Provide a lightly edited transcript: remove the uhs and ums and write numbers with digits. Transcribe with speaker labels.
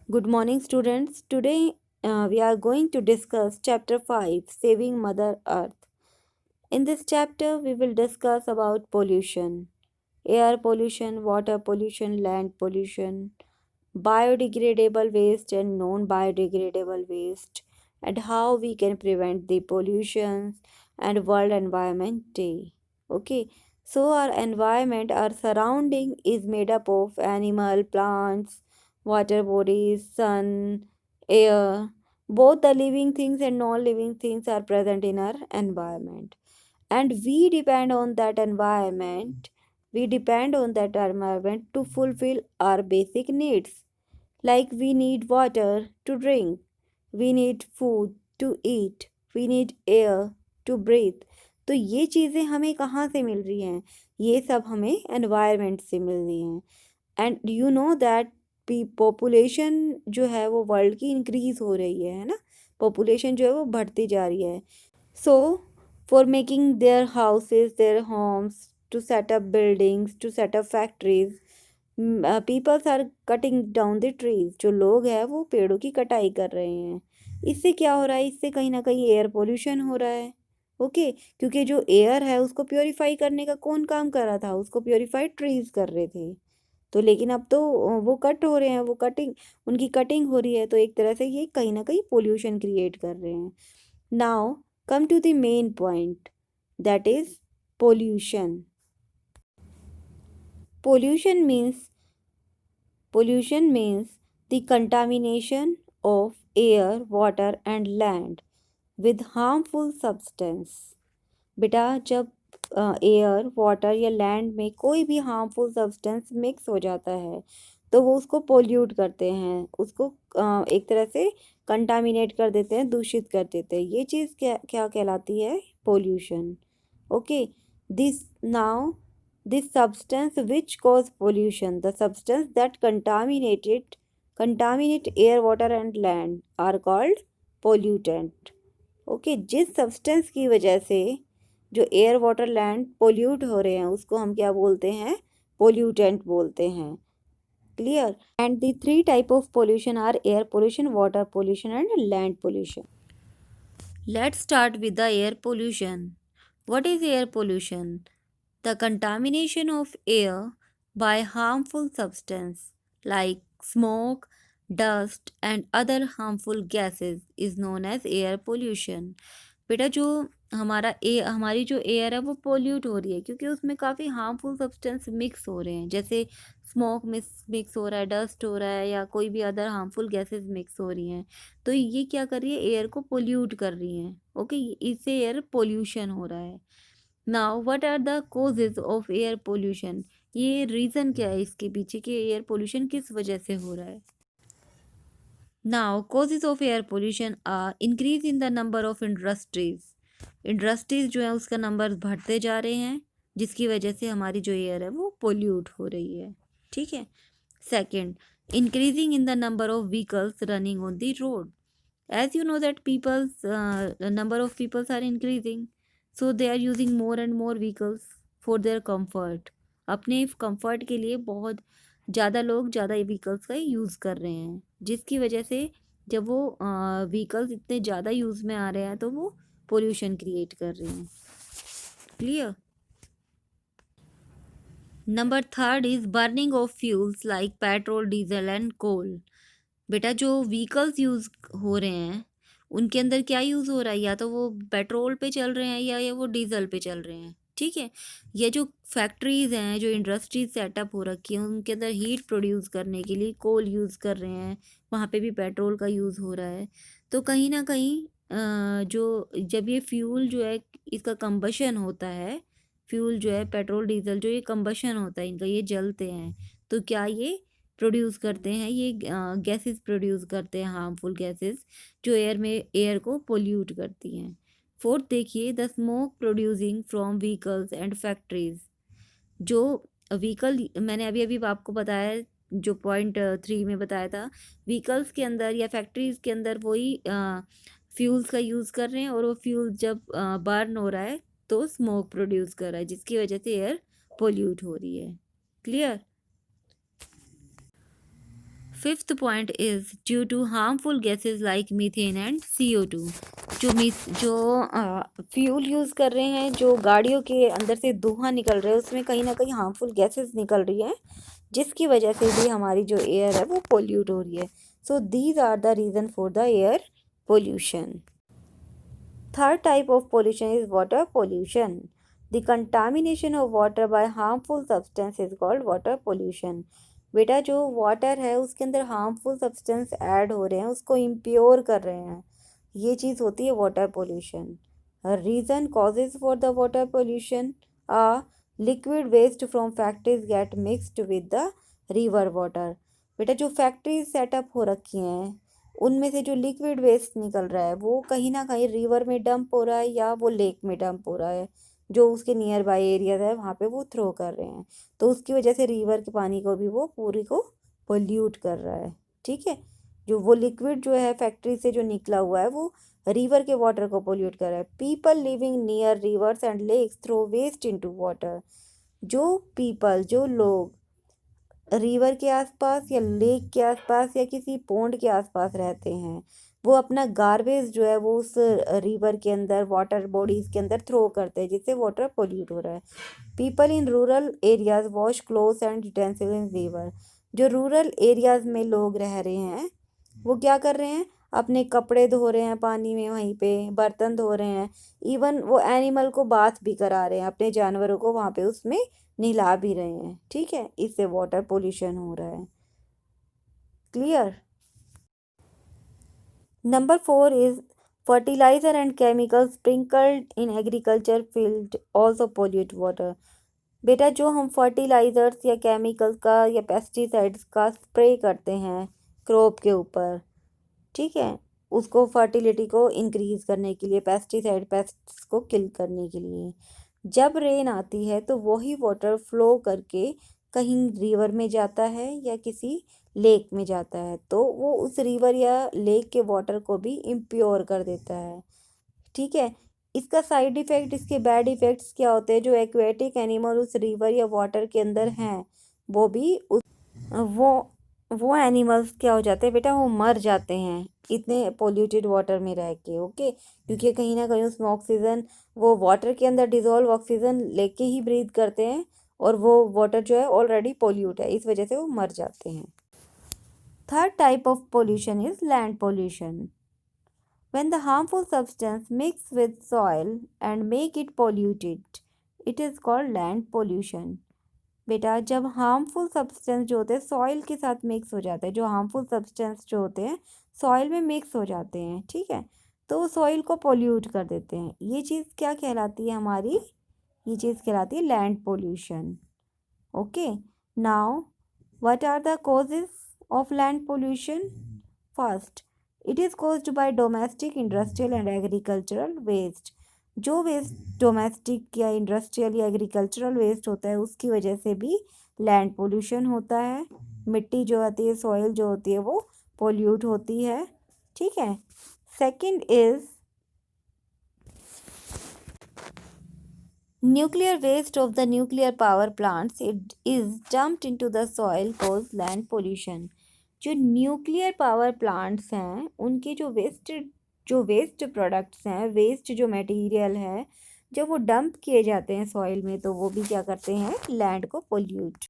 Speaker 1: Good morning, students. Today we are going to discuss Chapter 5 Saving Mother Earth. In this chapter, we will discuss about pollution, air pollution, water pollution, land pollution, biodegradable waste, and non biodegradable waste, and how we can prevent the pollutions and World Environment Day. Okay, so our environment, our surrounding is made up of animal, plants, water bodies, sun, air. Both the living things and non-living things are present in our environment, and we depend on that environment to fulfill our basic needs, like we need water to drink, we need food to eat, we need air to breathe. तो ये चीज़ें हमें कहाँ से मिल रही हैं? ये सब हमें एनवायरनमेंट से मिल रही हैं। And you know that population जो है वो वर्ल्ड की इंक्रीज हो रही है ना? पॉपुलेशन जो है वो बढ़ती जा रही है। So for making their houses, their homes, to set up buildings, to set up factories, peoples are cutting down the trees. जो लोग हैं वो पेड़ों की कटाई कर रहे हैं। इससे क्या हो रहा है? इससे कहीं ना कहीं एयर पोल्यूशन हो रहा है। ओके, क्योंकि जो एयर है उसको प्योरीफाई करने का कौन काम कर रहा था? उसको प्योरीफाई ट्रीज कर रहे थे। तो लेकिन अब तो वो कट हो रहे हैं, वो कटिंग, उनकी कटिंग हो रही है, तो एक तरह से ये कहीं ना कहीं पोल्यूशन क्रिएट कर रहे हैं। Now come to the main point, that is pollution. Pollution means pollution means the contamination of air, water and land with harmful substance। बेटा जब एयर, वाटर या लैंड में कोई भी हार्मफुल सब्सटेंस मिक्स हो जाता है तो वो उसको पोल्यूट करते हैं, उसको एक तरह से कंटामिनेट कर देते हैं, दूषित कर देते हैं। ये चीज़ क्या क्या कहलाती है? Pollution. Okay, this now this substance which cause pollution, the substance that contaminate air, water and land are called pollutant। Okay, जिस सब्सटेंस की वजह से जो एयर, वाटर, लैंड पोल्यूट हो रहे हैं उसको हम क्या बोलते हैं? पोल्यूटेंट बोलते हैं। Clear? And the three type of pollution are air pollution, water pollution and land pollution. Let's start with the air pollution. What is air pollution? The contamination of air by harmful substance like smoke, dust and other harmful gases is known as air pollution। बेटा जो हमारी जो air है वो pollute हो रही है क्योंकि उसमें काफ़ी हार्मफुल सब्सटेंस मिक्स हो रहे हैं, जैसे स्मोक मिक्स हो रहा है, डस्ट हो रहा है, या कोई भी अदर हार्मफुल गैसेस मिक्स हो रही हैं। तो ये क्या कर रही है? एयर को पोल्यूट कर रही हैं। ओके, इससे एयर पोल्यूशन हो रहा है। Now what are the causes of air pollution? ये रीज़न क्या है इसके पीछे कि एयर पोल्यूशन किस वजह से हो रहा है? Now causes of air pollution are increase in the number of industries जो है उसका नंबर बढ़ते जा रहे हैं, जिसकी वजह से हमारी जो एयर है वो पोल्यूट हो रही है। ठीक है। Second, increasing in the number of vehicles running on the road. As you know that peoples number of peoples are increasing, so they are using more and more vehicles for their comfort. अपने comfort के लिए बहुत ज़्यादा लोग ज़्यादा vehicles का use कर रहे हैं, जिसकी वजह से जब वो व्हीकल्स इतने ज़्यादा यूज़ में आ रहे हैं तो वो पोल्यूशन क्रिएट कर रहे हैं। Clear? Number third is burning of fuels like petrol, diesel and coal. बेटा जो व्हीकल्स यूज़ हो रहे हैं उनके अंदर क्या यूज़ हो रहा है? या तो वो पेट्रोल पे चल रहे हैं या वो डीजल पे चल रहे हैं। ठीक है। ये जो फैक्ट्रीज़ हैं, जो इंडस्ट्रीज सेटअप हो रखी हैं, उनके अंदर हीट प्रोड्यूस करने के लिए कोल यूज़ कर रहे हैं, वहाँ पे भी पेट्रोल का यूज़ हो रहा है। तो कहीं ना कहीं जो जब ये फ्यूल जो है इसका कंबशन होता है, फ्यूल जो है पेट्रोल डीजल जो ये कंबशन होता है इनका, ये जलते हैं, तो क्या ये प्रोड्यूस करते हैं? ये गैसेस प्रोड्यूस करते हैं, हार्मफुल गैसेस जो एयर को पोल्यूट करती हैं। फोर्थ देखिए, the smoke producing from vehicles and factories. जो व्हीकल मैंने अभी अभी आपको बताया, जो पॉइंट 3 में बताया था, व्हीकल्स के अंदर या फैक्ट्रीज के अंदर वही फ्यूल्स का यूज़ कर रहे हैं, और वो फ्यूल जब बर्न हो रहा है तो स्मोक प्रोड्यूस कर रहा है, जिसकी वजह से एयर पोल्यूट हो रही है। Clear? Fifth point is due to harmful gases like methane and CO2। जो फ्यूल यूज़ कर रहे हैं, जो गाड़ियों के अंदर से धुआं निकल रहा है, उसमें कहीं ना कहीं हार्मफुल गैसेस निकल रही हैं, जिसकी वजह से भी हमारी जो एयर है वो पोल्यूट हो रही है। So these are the reason for the air pollution. Third type of pollution is water pollution. The contamination of water by harmful substance is called water pollution. बेटा जो वाटर है उसके अंदर हार्मफुल सब्सटेंस ऐड हो रहे हैं, उसको impure कर रहे हैं, ये चीज़ होती है water pollution. Reason causes for the water pollution are liquid waste from factories get mixed with the river water. बेटा जो फैक्ट्रीज सेटअप हो रखी हैं उनमें से जो लिक्विड वेस्ट निकल रहा है वो कहीं ना कहीं रिवर में डंप हो रहा है या वो लेक में डंप हो रहा है, जो उसके नियर बाय एरियाज है वहाँ पे वो थ्रो कर रहे हैं, तो उसकी वजह से रिवर के पानी को भी वो पूरी को पोल्यूट कर रहा है। ठीक है, जो वो लिक्विड जो है फैक्ट्री से जो निकला हुआ है वो रिवर के वाटर को पोल्यूट कर रहा है। People living near rivers and lakes throw waste into water. जो लोग रिवर के आसपास या लेक के आसपास या किसी पॉन्ड के आसपास रहते हैं, वो अपना गार्बेज जो है वो उस रिवर के अंदर, वाटर बॉडीज़ के अंदर थ्रो करते हैं, जिससे वाटर पोल्यूट हो रहा है। People in rural areas wash clothes and utensil in river. जो रूरल एरियाज में लोग रह रहे हैं वो क्या कर रहे हैं, अपने कपड़े धो रहे हैं पानी में, वहीं पे बर्तन धो रहे हैं, इवन वो एनिमल को बाथ भी करा रहे हैं, अपने जानवरों को वहाँ पे उसमें नहला भी रहे हैं। ठीक है, इससे वाटर पोल्यूशन हो रहा है। Clear. Number 4 is fertiliser and chemical sprinkled in agriculture field also pollute water. बेटा जो हम फर्टिलाइजर्स या केमिकल्स का या पेस्टिसाइड्स का स्प्रे करते हैं क्रॉप के ऊपर, ठीक है, उसको फर्टिलिटी को इंक्रीज करने के लिए, पेस्टिसाइड पेस्ट्स को किल करने के लिए, जब रेन आती है तो वही वाटर फ्लो करके कहीं रिवर में जाता है या किसी लेक में जाता है, तो वो उस रिवर या लेक के वाटर को भी इम्प्योर कर देता है। ठीक है, इसका साइड इफ़ेक्ट, इसके बैड इफ़ेक्ट्स क्या होते हैं, जो एक्वेटिक एनिमल उस रिवर या वाटर के अंदर हैं वो भी वो एनिमल्स क्या हो जाते हैं बेटा, वो मर जाते हैं इतने पोल्यूटेड वाटर में रह के। ओके, क्योंकि कहीं ना कहीं उसमें ऑक्सीजन, वो वाटर के अंदर डिजोल्व ऑक्सीजन लेके ही ब्रीथ करते हैं, और वो वाटर जो है ऑलरेडी पोल्यूट है, इस वजह से वो मर जाते हैं। Third type of pollution is land pollution. When the harmful substance mix with soil and make it polluted, it is called land pollution. बेटा जब हार्मफुल सब्सटेंस जो होते हैं सॉइल के साथ मिक्स हो जाते हैं, जो हार्मफुल सब्सटेंस जो होते हैं सॉइल में मिक्स हो जाते हैं, ठीक है, तो सॉइल को पोल्यूट कर देते हैं। ये चीज़ क्या कहलाती है हमारी, ये चीज़ कहलाती है land pollution. Okay, now what are the causes of land pollution? First, it is caused by domestic, industrial and agricultural waste. जो वेस्ट डोमेस्टिक या इंडस्ट्रियल या एग्रीकल्चरल वेस्ट होता है उसकी वजह से भी लैंड पोल्यूशन होता है। मिट्टी जो आती है, सॉइल जो होती है वो पोल्यूट होती है। ठीक है, second is nuclear waste of the nuclear power plants, it is dumped into the soil cause land pollution. जो न्यूक्लियर पावर प्लांट्स हैं उनके जो वेस्ट प्रोडक्ट्स हैं, वेस्ट जो मटेरियल है, जब वो डंप किए जाते हैं सॉइल में तो वो भी क्या करते हैं, लैंड को पोल्यूट